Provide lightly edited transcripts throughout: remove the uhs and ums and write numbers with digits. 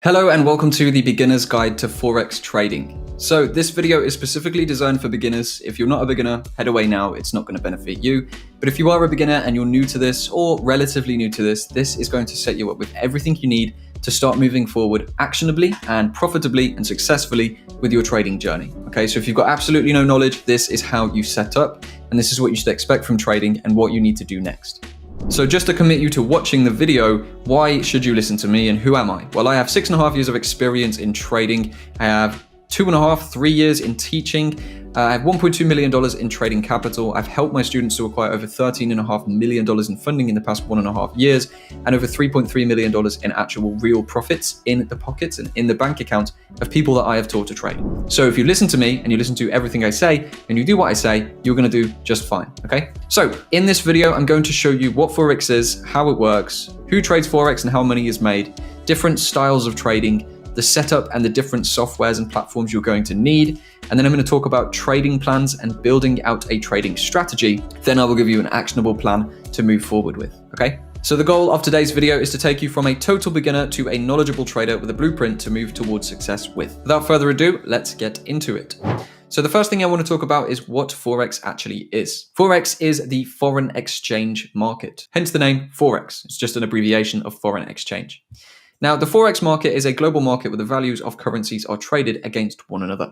Hello and welcome to the Beginner's Guide to Forex Trading. So this video is specifically designed for beginners. If you're not a beginner, head away now, it's not going to benefit you. But if you are a beginner and you're new to this or relatively new to this is going to set you up with everything you need to start moving forward actionably and profitably and successfully with your trading journey. Okay, so if you've got absolutely no knowledge, this is how you set up and this is what you should expect from trading and what you need to do next. So just to commit you to watching the video, why should you listen to me and who am I? Well, I have 6.5 years of experience in trading. I have 3 years in teaching. I have $1.2 million in trading capital. I've helped my students to acquire over $13.5 million in funding in the past 1.5 years and over $3.3 million in actual real profits in the pockets and in the bank account of people that I have taught to trade. So if you listen to me and you listen to everything I say and you do what I say, you're going to do just fine, okay? So in this video, I'm going to show you what Forex is, how it works, who trades Forex and how money is made, different styles of trading, the setup and the different softwares and platforms you're going to need. And then I'm going to talk about trading plans and building out a trading strategy. Then I will give you an actionable plan to move forward with, okay? So the goal of today's video is to take you from a total beginner to a knowledgeable trader with a blueprint to move towards success with. Without further ado, let's get into it. So the first thing I want to talk about is what Forex actually is. Forex is the foreign exchange market, hence the name Forex. It's just an abbreviation of foreign exchange. Now, the Forex market is a global market where the values of currencies are traded against one another.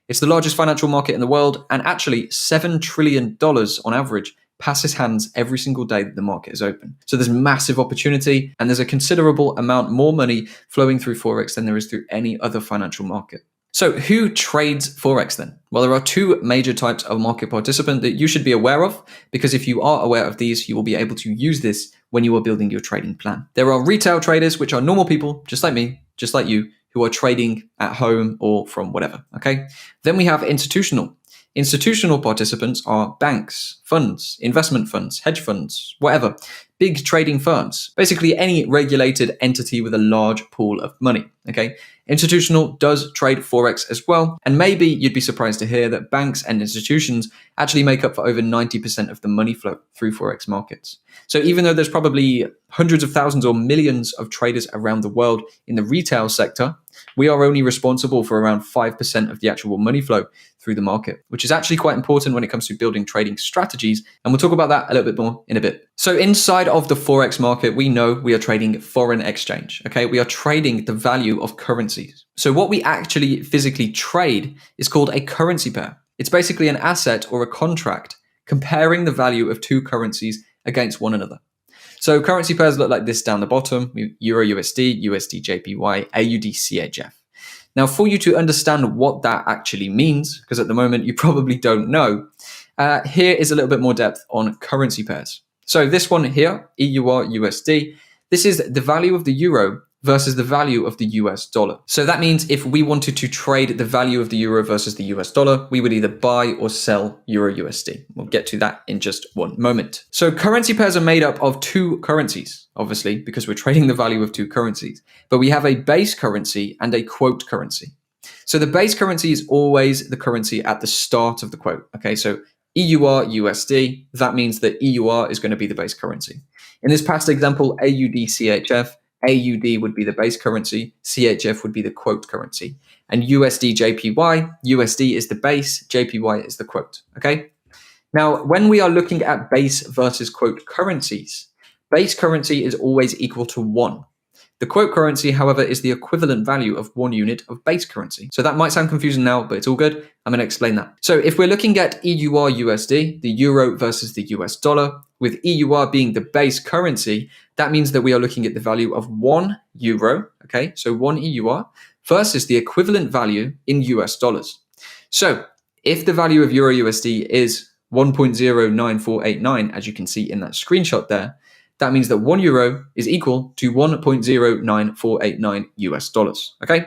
It's the largest financial market in the world, and actually $7 trillion on average passes hands every single day that the market is open. So there's massive opportunity, and there's a considerable amount more money flowing through Forex than there is through any other financial market. So who trades Forex then? Well, there are two major types of market participant that you should be aware of, because if you are aware of these, you will be able to use this when you are building your trading plan. There are retail traders, which are normal people, just like me, just like you, who are trading at home or from whatever, okay? Then we have institutional. Institutional participants are banks, funds, investment funds, hedge funds, whatever, big trading firms, basically any regulated entity with a large pool of money, okay? Institutional does trade Forex as well, and maybe you'd be surprised to hear that banks and institutions actually make up for over 90% of the money flow through Forex markets. So even though there's probably hundreds of thousands or millions of traders around the world in the retail sector, we are only responsible for around 5% of the actual money flow through the market, which is actually quite important when it comes to building trading strategies. And we'll talk about that a little bit more in a bit. So inside of the Forex market, we know we are trading foreign exchange, okay? We are trading the value of currencies. So what we actually physically trade is called a currency pair. It's basically an asset or a contract comparing the value of two currencies against one another. So currency pairs look like this down the bottom: Euro USD, USD JPY, AUD CHF. Now, for you to understand what that actually means, because at the moment you probably don't know, here is a little bit more depth on currency pairs. So this one here, EUR USD, this is the value of the euro versus the value of the US dollar. So that means if we wanted to trade the value of the euro versus the US dollar, we would either buy or sell Euro USD. We'll get to that in just one moment. So currency pairs are made up of two currencies, obviously, because we're trading the value of two currencies. But we have a base currency and a quote currency. So the base currency is always the currency at the start of the quote. Okay, so EUR USD, that means that EUR is going to be the base currency. In this past example, AUD CHF, AUD would be the base currency, CHF would be the quote currency, and USD JPY, USD is the base, JPY is the quote, okay? Now, when we are looking at base versus quote currencies, base currency is always equal to 1. The quote currency, however, is the equivalent value of 1 unit of base currency. So that might sound confusing now, but it's all good. I'm going to explain that. So if we're looking at EUR USD, the euro versus the US dollar, with EUR being the base currency, that means that we are looking at the value of 1 euro, okay, so 1 EUR, versus the equivalent value in US dollars. So if the value of Euro USD is 1.09489, as you can see in that screenshot there, that means that 1 euro is equal to 1.09489 US dollars, okay?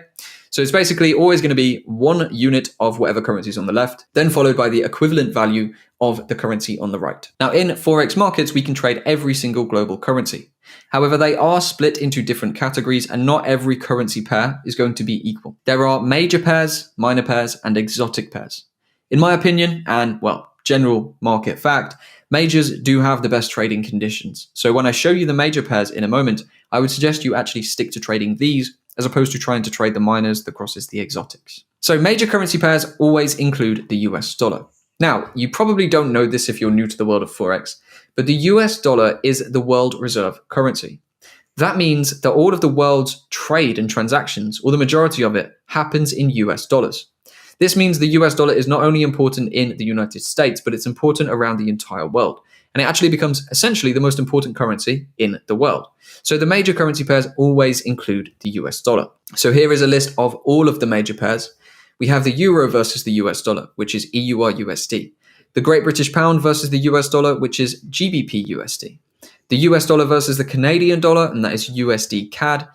So it's basically always going to be 1 unit of whatever currency is on the left, then followed by the equivalent value of the currency on the right. Now, in Forex markets, we can trade every single global currency. However, they are split into different categories, and not every currency pair is going to be equal. There are major pairs, minor pairs, and exotic pairs. In my opinion, and well, general market fact, majors do have the best trading conditions. So when I show you the major pairs in a moment, I would suggest you actually stick to trading these as opposed to trying to trade the minors, the crosses, the exotics. So major currency pairs always include the US dollar. Now, you probably don't know this if you're new to the world of Forex, but the US dollar is the world reserve currency. That means that all of the world's trade and transactions, or the majority of it, happens in US dollars. This means the US dollar is not only important in the United States, but it's important around the entire world. And it actually becomes essentially the most important currency in the world. So the major currency pairs always include the US dollar. So here is a list of all of the major pairs. We have the euro versus the US dollar, which is EUR-USD. The Great British Pound versus the US dollar, which is GBP-USD. The US dollar versus the Canadian dollar, and that is USD-CAD.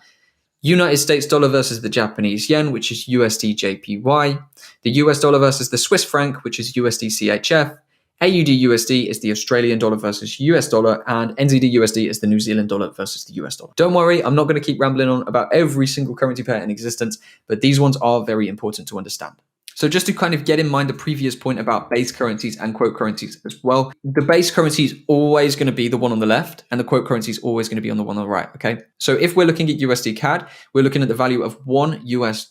United States dollar versus the Japanese yen, which is USD-JPY. The US dollar versus the Swiss franc, which is USD-CHF. AUD-USD is the Australian dollar versus US dollar, and NZD-USD is the New Zealand dollar versus the US dollar. Don't worry, I'm not going to keep rambling on about every single currency pair in existence, but these ones are very important to understand. So just to kind of get in mind the previous point about base currencies and quote currencies as well, the base currency is always going to be the one on the left and the quote currency is always going to be on the one on the right, okay? So if we're looking at USD CAD, we're looking at the value of $1 US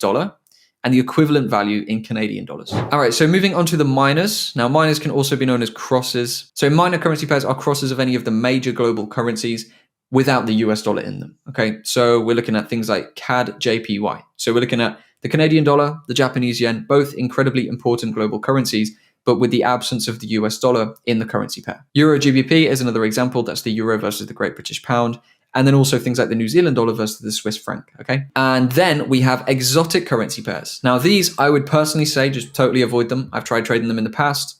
and the equivalent value in Canadian dollars. All right, so moving on to the minors. Now, minors can also be known as crosses. So minor currency pairs are crosses of any of the major global currencies without the US dollar in them, okay? So we're looking at things like CAD, JPY. So we're looking at the Canadian dollar, the Japanese yen, both incredibly important global currencies, but with the absence of the US dollar in the currency pair. Euro GBP is another example. That's the euro versus the Great British Pound. And then also things like the New Zealand dollar versus the Swiss franc, okay? And then we have exotic currency pairs. Now these, I would personally say, just totally avoid them. I've tried trading them in the past.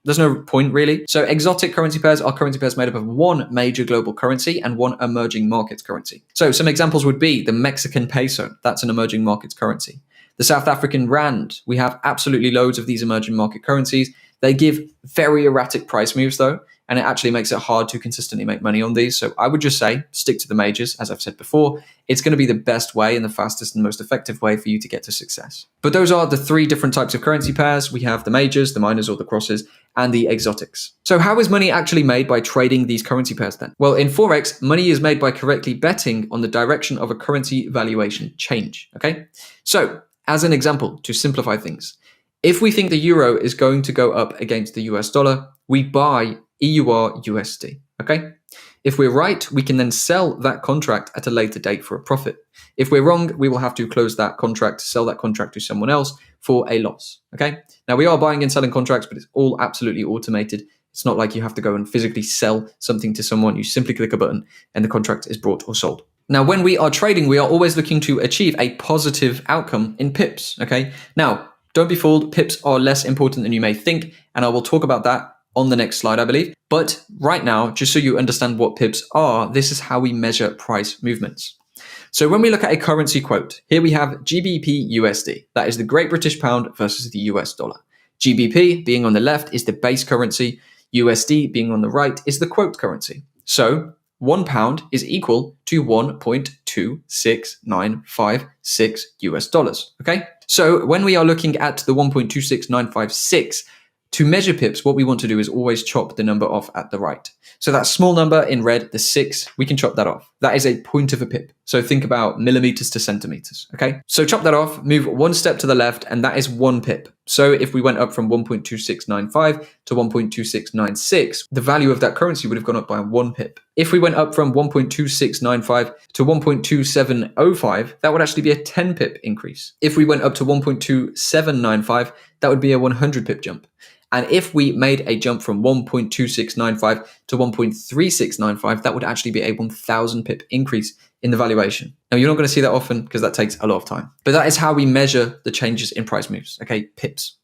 There's no point really. So exotic currency pairs are currency pairs made up of one major global currency and one emerging markets currency. So some examples would be the Mexican peso. That's an emerging markets currency. The South African rand. We have absolutely loads of these emerging market currencies. They give very erratic price moves though, and it actually makes it hard to consistently make money on these. So I would just say, stick to the majors. As I've said before, it's going to be the best way and the fastest and most effective way for you to get to success. But those are the three different types of currency pairs. We have the majors, the minors or the crosses, and the exotics. So how is money actually made by trading these currency pairs then? Well, in Forex, money is made by correctly betting on the direction of a currency valuation change, okay? So as an example, to simplify things, if we think the euro is going to go up against the US dollar, we buy EUR-USD, okay? If we're right, we can then sell that contract at a later date for a profit. If we're wrong, we will have to close that contract, sell that contract to someone else for a loss, okay? Now, we are buying and selling contracts, but it's all absolutely automated. It's not like you have to go and physically sell something to someone. You simply click a button and the contract is bought or sold. Now, when we are trading, we are always looking to achieve a positive outcome in pips, okay? Now, don't be fooled. Pips are less important than you may think, and I will talk about that on the next slide, I believe. But right now, just so you understand what pips are, this is how we measure price movements. So when we look at a currency quote, here we have GBP-USD. That is the Great British Pound versus the US dollar. GBP being on the left is the base currency. USD being on the right is the quote currency. So £1 is equal to 1.26956 US dollars. Okay. So when we are looking at the 1.26956, to measure pips, what we want to do is always chop the number off at the right. So that small number in red, the 6, we can chop that off. That is a point of a pip. So think about millimeters to centimeters, okay? So chop that off, move one step to the left, and that is 1 pip. So if we went up from 1.2695 to 1.2696, the value of that currency would have gone up by 1 pip. If we went up from 1.2695 to 1.2705, that would actually be a 10 pip increase. If we went up to 1.2795, that would be a 100 pip jump. And if we made a jump from 1.2695 to 1.3695, that would actually be a 1,000 pip increase in the valuation. Now, you're not going to see that often because that takes a lot of time. But that is how we measure the changes in price moves, okay? Pips.